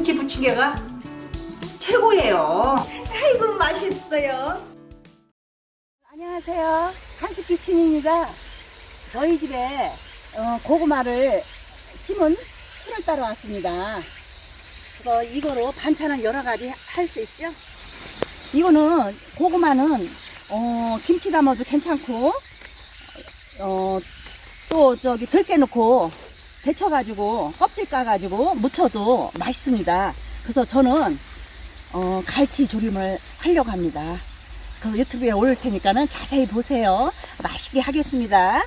김치 부침개가 최고예요. 아이고 맛있어요. 안녕하세요. 한식키친입니다. 저희 집에 고구마를 심은 술을 따러 왔습니다. 그래서 이거로 반찬을 여러 가지 할 수 있죠. 이거는 고구마는 김치 담아도 괜찮고 또 저기 들깨 넣고 데쳐가지고 껍질 까가지고 무쳐도 맛있습니다. 그래서 저는 갈치 조림을 하려고 합니다. 그 유튜브에 올릴 테니까는 자세히 보세요. 맛있게 하겠습니다.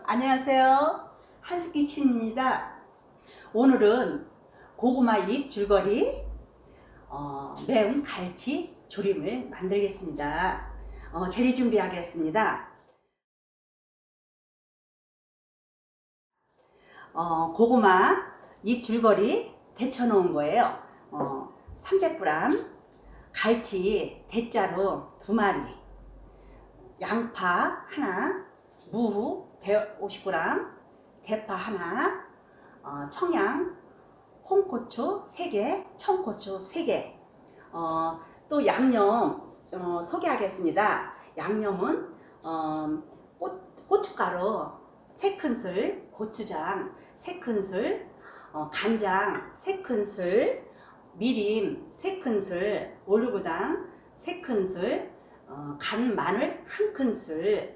안녕하세요. 한식키친입니다. 오늘은 고구마 잎 줄거리 매운 갈치 조림을 만들겠습니다. 재료 준비하겠습니다. 고구마 잎 줄거리 데쳐 놓은 거예요. 300g, 갈치 대자로 2마리, 양파 하나, 무 150g, 대파 하나, 청양, 홍고추 3개, 청고추 3개. 또 양념 소개하겠습니다. 양념은 고춧가루 3큰술, 고추장 3큰술, 간장 3큰술, 미림 3큰술, 올리고당 3큰술, 간 마늘 1큰술,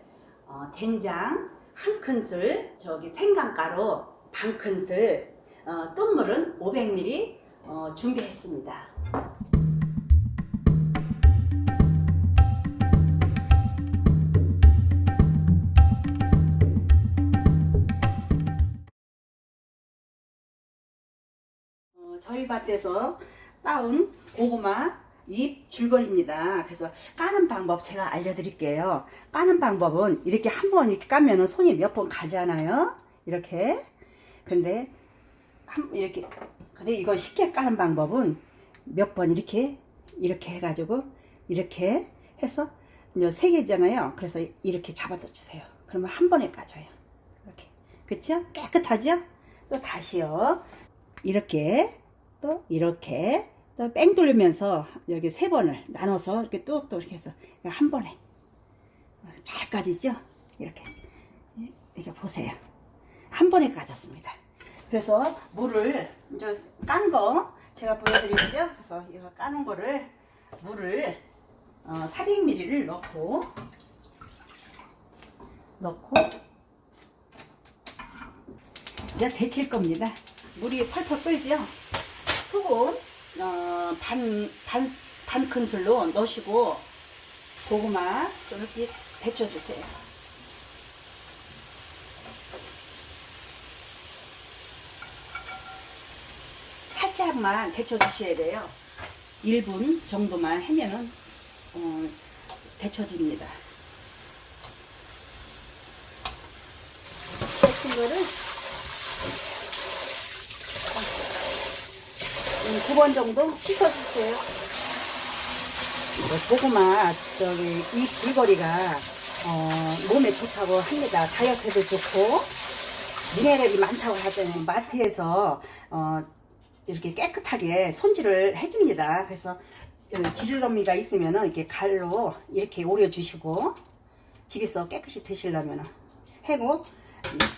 된장 1큰술, 생강가루 반큰술, 뜬물은 500ml 준비했습니다. 저희 밭에서 따온 고구마 잎 줄거리입니다. 그래서 까는 방법 제가 알려드릴게요. 까는 방법은 이렇게 한번 이렇게 까면은 손이 몇 번 가잖아요. 이렇게. 근데 근데 이걸 쉽게 까는 방법은 몇 번 이렇게 해가지고 이렇게 해서 이제 3개잖아요. 그래서 이렇게 잡아다 주세요. 그러면 한 번에 까져요. 이렇게. 그쵸? 깨끗하죠? 또 다시요. 이렇게. 또 이렇게 또 뺑 돌리면서 여기 3번을 나눠서 이렇게 뚝뚝 이렇게 해서 한 번에 잘 까지죠? 이렇게 보세요. 한 번에 까졌습니다. 그래서 물을 이제 깐 거 제가 보여드렸죠? 그래서 이거 까는 거를 물을 400ml를 넣고 이제 데칠 겁니다. 물이 펄펄 끓죠? 소금 반 큰술로 넣으시고 고구마 이렇게 데쳐주세요. 살짝만 데쳐주셔야 돼요. 1분 정도만 하면은 데쳐집니다. 데친 거를 2번 정도 씻어주세요. 고구마 이 줄거리가 몸에 좋다고 합니다. 다이어트에도 좋고 미네랄이 많다고 하잖아요. 마트에서 이렇게 깨끗하게 손질을 해줍니다. 그래서 지느러미가 있으면은 이렇게 칼로 이렇게 오려주시고 집에서 깨끗이 드시려면은 하고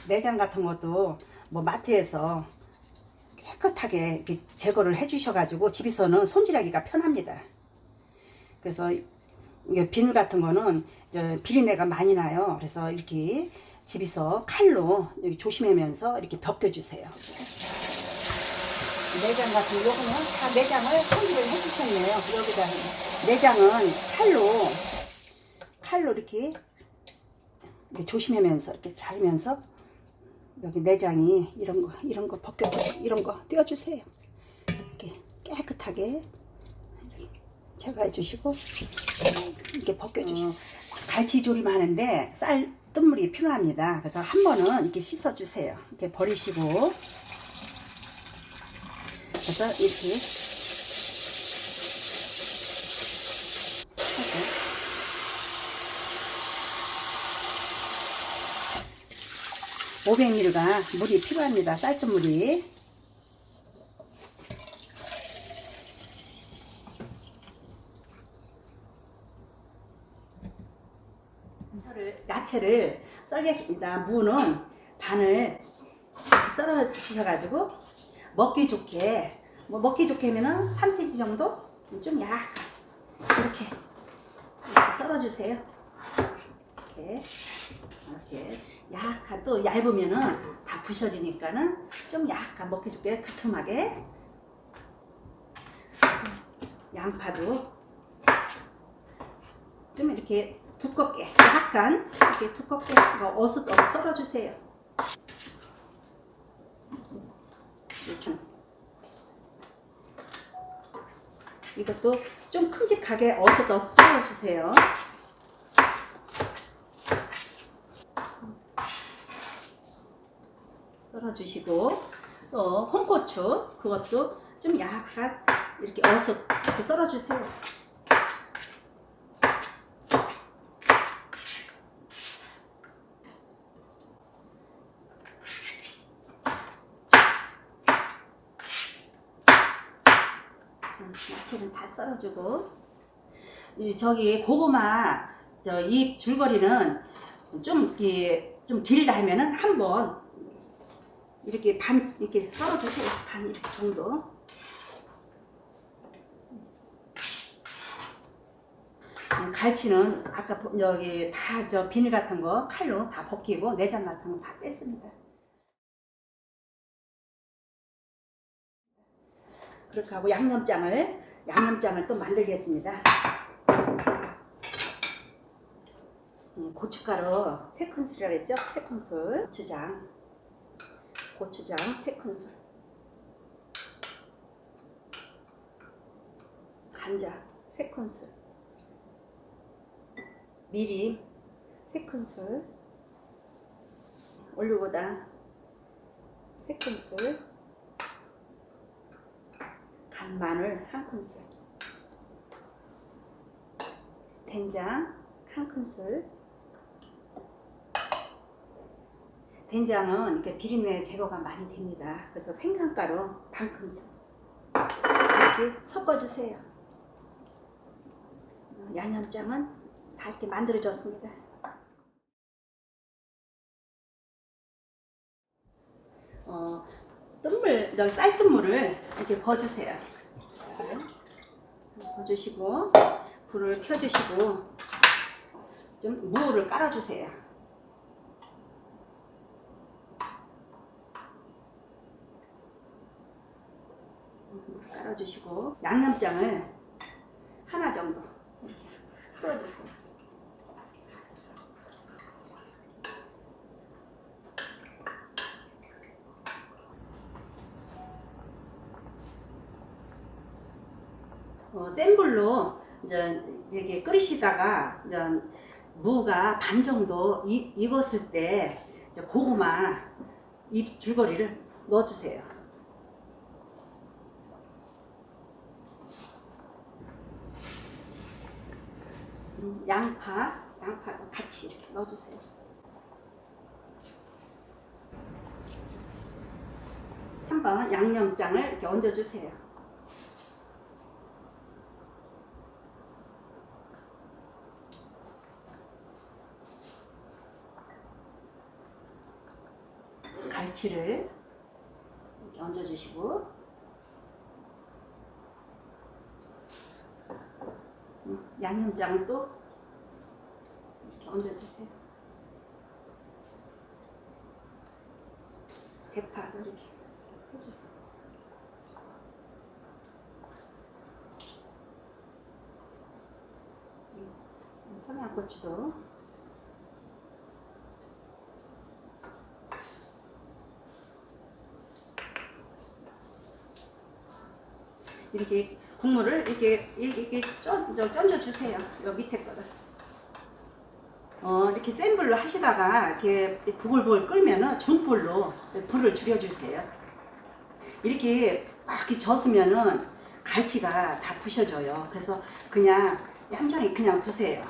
내장 같은 것도 뭐 마트에서 깨끗하게 이렇게 제거를 해 주셔가지고 집에서는 손질하기가 편합니다. 그래서 비늘 같은 거는 비린내가 많이 나요. 그래서 이렇게 집에서 칼로 여기 조심하면서 이렇게 벗겨주세요. 내장 같은 요거는 다 내장을 손질을 해 주셨네요. 여기다 내장은 칼로 이렇게 조심하면서 이렇게 자르면서 여기 내장이 이런 거 벗겨주세요. 이런 거 떼어주세요. 이렇게 깨끗하게 제거해 주시고 이렇게 벗겨주시고 갈치 조림 하는데 쌀 뜬물이 필요합니다. 그래서 한 번은 이렇게 씻어 주세요. 이렇게 버리시고 그래서 이렇게 500ml가 물이 필요합니다. 쌀뜨물이. 야채를 썰겠습니다. 무는 반을 썰어 주셔가지고 먹기 좋게, 뭐 먹기 좋게면은 3cm 정도 좀 약간 이렇게 썰어 주세요. 이렇게 약간, 또 얇으면은 다 부셔지니까는 좀 약간 먹기 좋게 두툼하게. 양파도 좀 이렇게 두껍게, 약간 이렇게 두껍게 어슷어슷 썰어주세요. 이것도 좀 큼직하게 어슷어슷 썰어주세요. 썰어주시고, 또 홍고추, 그것도 좀 약간 이렇게 어슷 이렇게 썰어주세요. 야채는 다 썰어주고, 저기 고구마 잎 줄거리는 좀 길다 하면은 한번 이렇게 반 이렇게 썰어주세요. 반 이렇게 정도. 갈치는 아까 여기 다 저 비닐 같은 거 칼로 다 벗기고 내장 같은 거 다 뺐습니다. 그렇게 하고 양념장을 또 만들겠습니다. 고춧가루 3큰술이라고 했죠? 3큰술. 고추장 3큰술. 간장 3큰술. 미림 3큰술. 올리고당 3큰술. 간마늘 1큰술. 된장 1큰술. 된장은 이렇게 비린내 제거가 많이 됩니다. 그래서 생강가루 1큰술. 이렇게 섞어주세요. 양념장은 다 이렇게 만들어졌습니다. 쌀뜨물을 이렇게 버주세요. 버주시고 불을 켜주시고 좀 무를 깔아주세요. 깔아주시고 양념장을 하나 정도 이렇게 풀어주세요. 센 불로 이제 이렇게 끓이시다가 이제 무가 반 정도 익었을 때 이제 고구마 잎 줄거리를 넣어주세요. 양파도 같이 이렇게 넣어주세요. 한번 양념장을 이렇게 얹어주세요. 갈치를 이렇게 얹어주시고, 양념장을 또 이렇게 얹어주세요. 대파도 이렇게 해주세요. 청양고추도 이렇게 국물을 이렇게 쪄 주세요. 요 밑에 거를. 이렇게 센 불로 하시다가 이렇게 부글부글 끓면은 중불로 불을 줄여주세요. 이렇게 막 이렇게 젖으면은 갈치가 다 부셔져요. 그래서 그냥 얌전히 그냥 두세요.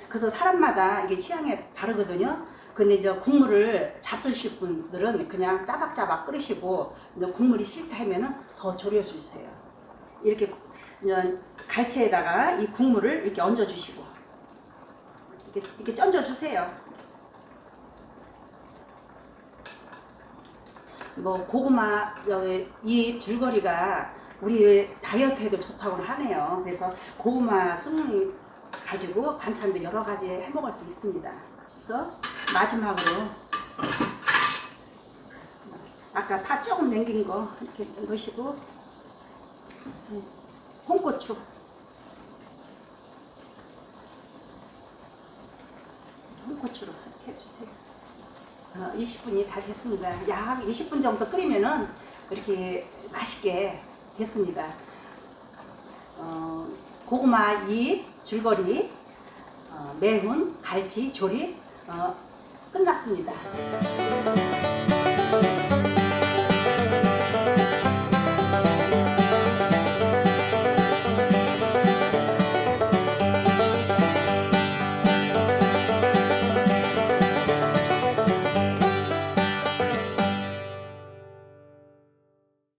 그래서 사람마다 이게 취향이 다르거든요. 근데 이제 국물을 잡수실 분들은 그냥 짜박짜박 끓이시고, 이제 국물이 싫다 하면은 더 졸여주세요. 이렇게 이제 갈치에다가 이 국물을 이렇게 얹어주시고, 이렇게 ጨ져 주세요. 뭐 고구마 여기 잎 줄거리가 우리 다이어트에도 좋다고 하네요. 그래서 고구마 순 가지고 반찬도 여러 가지 해 먹을 수 있습니다. 그래서 마지막으로 아까 파 조금 남긴 거 이렇게 넣으시고 홍고추 홍고추로 이렇게 해주세요. 20분이 다 됐습니다. 약 20분 정도 끓이면은 이렇게 맛있게 됐습니다. 고구마 잎, 줄거리, 매운 갈치 조림 끝났습니다.